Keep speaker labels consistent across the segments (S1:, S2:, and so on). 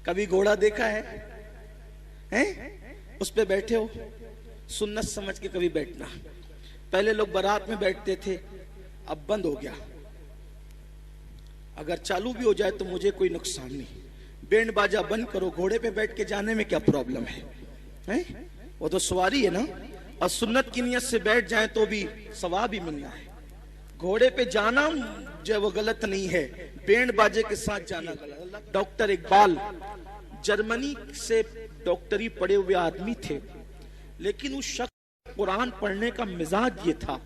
S1: کبھی گھوڑا دیکھا ہے اس پہ بیٹھے ہو؟ سنت سمجھ کے کبھی بیٹھنا. پہلے لوگ بارات میں بیٹھتے تھے، اب بند ہو گیا. اگر چالو بھی ہو جائے تو مجھے کوئی نقصان نہیں. بینڈ باجا بند کرو، گھوڑے پہ بیٹھ کے جانے میں کیا پرابلم ہے؟ وہ تو سواری ہے نا. اور سنت کی نیت سے بیٹھ جائیں تو بھی ثواب ہی ملنا ہے. گھوڑے پہ جانا جو وہ غلط نہیں ہے، بینڈ باجے کے ساتھ جانا غلط. ڈاکٹر اقبال جرمنی سے ڈاکٹری پڑھے ہوئے آدمی تھے، لیکن اس شخص قرآن پڑھنے کا مزاج یہ تھا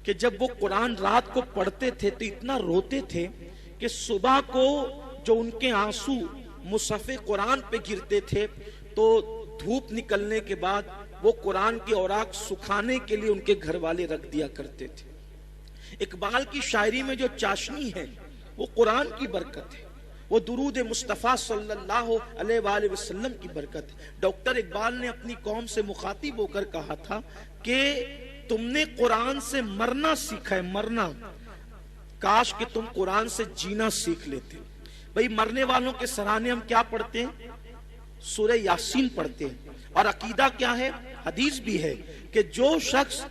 S1: کہ جب وہ قرآن رات کو پڑھتے تھے تو اتنا روتے تھے کہ صبح کو جو ان کے آنسو مصحف قرآن پہ گرتے تھے تو دھوپ نکلنے کے بعد وہ قرآن کے اوراق سکھانے کے لیے ان کے گھر والے رکھ دیا کرتے تھے. اقبال کی شاعری میں جو چاشنی ہے وہ قرآن کی برکت ہے، وہ درود مصطفیٰ صلی اللہ علیہ وآلہ وسلم کی برکت ہے. ڈاکٹر اقبال نے اپنی قوم سے مخاطب ہو کر کہا تھا کہ تم نے قرآن سے مرنا سیکھا ہے، مرنا. کاش کہ تم قرآن سے جینا سیکھ لیتے. بھئی مرنے والوں کے سرانے ہم کیا پڑھتے ہیں؟ سورہ یاسین پڑھتے ہیں. اور عقیدہ کیا ہے؟ حدیث بھی ہے کہ جو شخص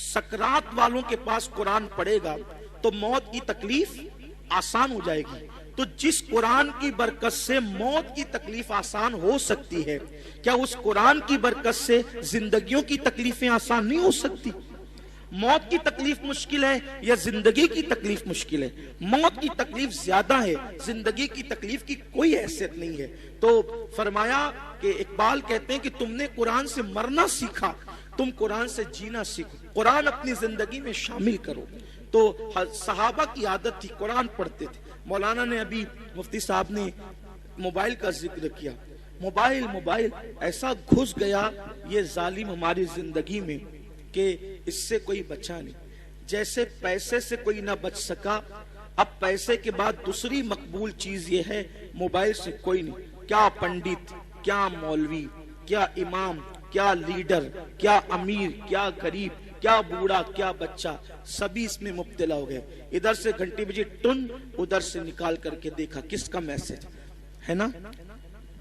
S1: سکرات والوں کے پاس قرآن پڑھے گا تو موت کی تکلیف آسان ہو جائے گی. تو جس قرآن کی برکت سے موت کی تکلیف آسان ہو سکتی ہے، کیا اس قرآن کی برکت سے زندگیوں کی تکلیفیں آسان نہیں ہو سکتی؟ موت کی تکلیف مشکل ہے یا زندگی کی تکلیف مشکل ہے؟ موت کی تکلیف زیادہ ہے، زندگی کی تکلیف کی کوئی حیثیت نہیں ہے. تو فرمایا کہ اقبال کہتے ہیں کہ تم نے قرآن سے مرنا سیکھا، تم قرآن سے جینا سیکھو، قرآن اپنی زندگی میں شامل کرو. تو صحابہ کی عادت تھی، قرآن پڑھتے تھے. مولانا نے ابھی مفتی صاحب نے موبائل کا ذکر کیا. موبائل ایسا گھس گیا یہ ظالم ہماری زندگی میں کہ اس سے کوئی بچا نہیں. جیسے پیسے سے کوئی نہ بچ سکا، اب پیسے کے بعد دوسری مقبول چیز یہ ہے، موبائل سے کوئی نہیں. کیا پنڈت، کیا مولوی، کیا امام، کیا لیڈر، کیا امیر، کیا غریب، کیا بوڑھا، کیا بچہ، سبھی اس میں مبتلا ہو گئے. ادھر سے گھنٹی بجی ٹن، ادھر سے نکال کر کے دیکھا کس کا میسج ہے نا.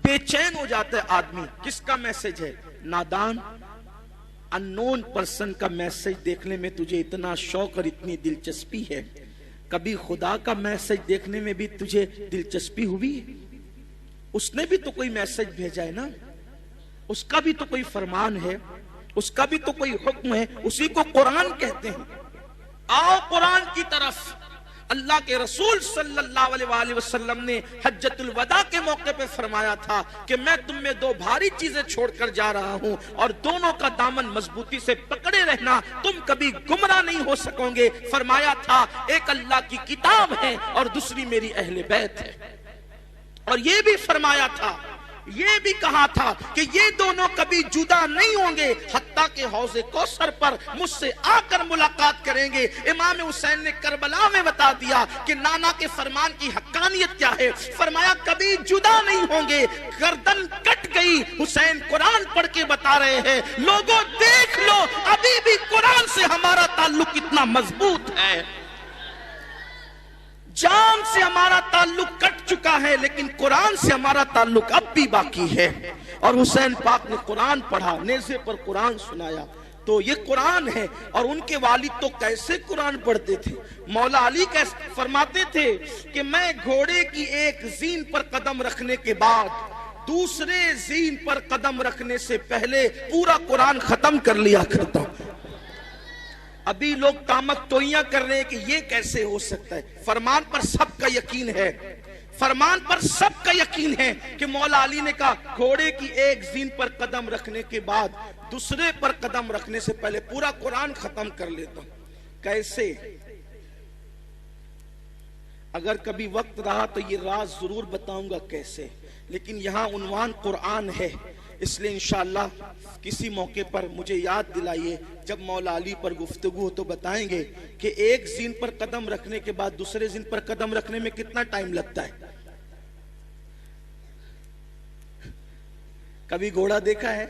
S1: بے چین ہو جاتا ہے آدمی، کس کا میسج ہے؟ نادان انون پرسن کا میسج دیکھنے میں تجھے اتنا شوق اور اتنی دلچسپی ہے، کبھی خدا کا میسج دیکھنے میں بھی تجھے دلچسپی ہوئی؟ اس نے بھی تو کوئی میسج بھیجا ہے نا، اس کا بھی تو کوئی فرمان ہے، اس کا بھی تو کوئی حکم ہے، اسی کو قرآن کہتے ہیں. آؤ قرآن کی طرف. اللہ کے رسول صلی اللہ علیہ وآلہ وسلم نے حجۃ الوداع کے موقع پہ فرمایا تھا کہ میں تم میں دو بھاری چیزیں چھوڑ کر جا رہا ہوں اور دونوں کا دامن مضبوطی سے پکڑے رہنا، تم کبھی گمراہ نہیں ہو سکو گے. فرمایا تھا ایک اللہ کی کتاب ہے اور دوسری میری اہل بیت ہے. اور یہ بھی فرمایا تھا، یہ بھی کہا تھا کہ یہ دونوں کبھی جدا نہیں ہوں گے حتیٰ کہ حوض کوثر پر مجھ سے آ کر ملاقات کریں گے. امام حسین نے کربلا میں بتا دیا کہ نانا کے فرمان کی حقانیت کیا ہے. فرمایا کبھی جدا نہیں ہوں گے. گردن کٹ گئی، حسین قرآن پڑھ کے بتا رہے ہیں لوگوں دیکھ لو ابھی بھی قرآن سے ہمارا تعلق کتنا مضبوط ہے. جان سے ہمارا تعلق کٹ چکا ہے لیکن قرآن سے ہمارا تعلق اب بھی باقی ہے. اور حسین پاک نے قرآن پڑھا، نیزے پر قرآن سنایا. تو یہ قرآن ہے. اور ان کے والد تو کیسے قرآن پڑھتے تھے. مولا علی کیسے فرماتے تھے کہ میں گھوڑے کی ایک زین پر قدم رکھنے کے بعد دوسرے زین پر قدم رکھنے سے پہلے پورا قرآن ختم کر لیا کرتا ہوں. ابھی لوگ تامک توئیاں کر رہے ہیں کہ یہ کیسے ہو سکتا ہے. فرمان پر سب کا یقین ہے، فرمان پر سب کا یقین ہے کہ مولا علی نے کہا گھوڑے کی ایک زین پر قدم رکھنے کے بعد دوسرے پر قدم رکھنے سے پہلے پورا قرآن ختم کر لیتا ہوں. کیسے؟ اگر کبھی وقت رہا تو یہ راز ضرور بتاؤں گا کیسے، لیکن یہاں عنوان قرآن ہے اس لیے انشاءاللہ کسی موقع پر مجھے یاد دلائیے جب مولا علی پر گفتگو ہو تو بتائیں گے کہ ایک زین پر قدم رکھنے کے بعد دوسرے زین پر قدم رکھنے میں کتنا ٹائم لگتا ہے. کبھی گھوڑا دیکھا ہے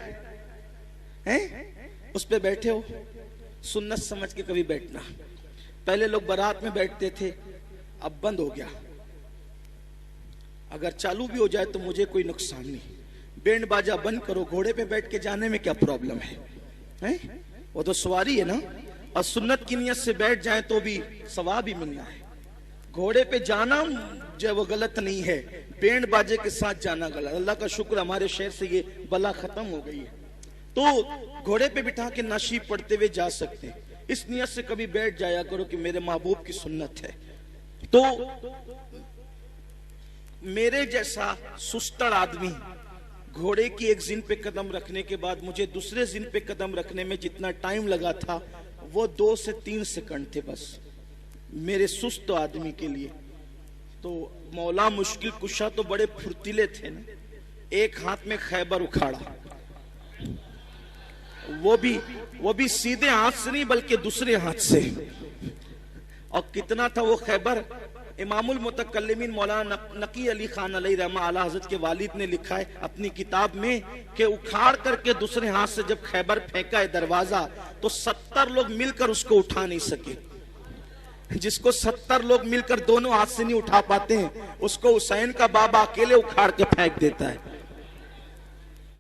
S1: اس پہ بیٹھے ہو؟ سنت سمجھ کے کبھی بیٹھنا. پہلے لوگ بارات میں بیٹھتے تھے، اب بند ہو گیا. اگر چالو بھی ہو جائے تو مجھے کوئی نقصان نہیں. بینڈ باجا بند کرو, گھوڑے پہ بیٹھ کے جانے میں کیا پرابلم ہے؟ وہ تو سواری ہے نا. اور سنت کی نیت سے بیٹھ جائیں تو بھی ثواب ہی ملنا ہے. گھوڑے پہ جانا جو وہ غلط نہیں ہے, بینڈ باجے کے ساتھ جانا غلط. اللہ کا شکر ہمارے شہر سے یہ بلا ختم ہو گئی ہے. تو گھوڑے پہ بٹھا کے نعشی پڑھتے ہوئے جا سکتے ہیں. اس نیت سے کبھی بیٹھ جایا کرو کہ میرے محبوب کی سنت ہے. تو میرے جیسا سستر آدمی گھوڑے کی ایک زن پہ قدم رکھنے کے بعد مجھے دوسرے زن پہ قدم رکھنے میں جتنا ٹائم لگا تھا وہ 2 سے 3 سیکنڈ تھے بس میرے سست آدمی کے لیے. تو مولا مشکل کشا تو بڑے پھرتیلے تھے نا. ایک ہاتھ میں خیبر اکھاڑا, وہ بھی سیدھے ہاتھ سے نہیں بلکہ دوسرے ہاتھ سے. اور کتنا تھا وہ خیبر؟ امام المتکلمین مولانا نقی علی خان علیہ رحمہ اعلیٰ حضرت کے والد نے لکھا ہے اپنی کتاب میں کہ اکھاڑ کر کے دوسرے ہاتھ سے جب خیبر پھینکا ہے دروازہ تو 70 لوگ مل کر اس کو اٹھا نہیں سکے. جس کو 70 لوگ مل کر دونوں ہاتھ سے نہیں اٹھا پاتے ہیں اس کو حسین کا بابا اکیلے اکھاڑ کے پھینک دیتا ہے.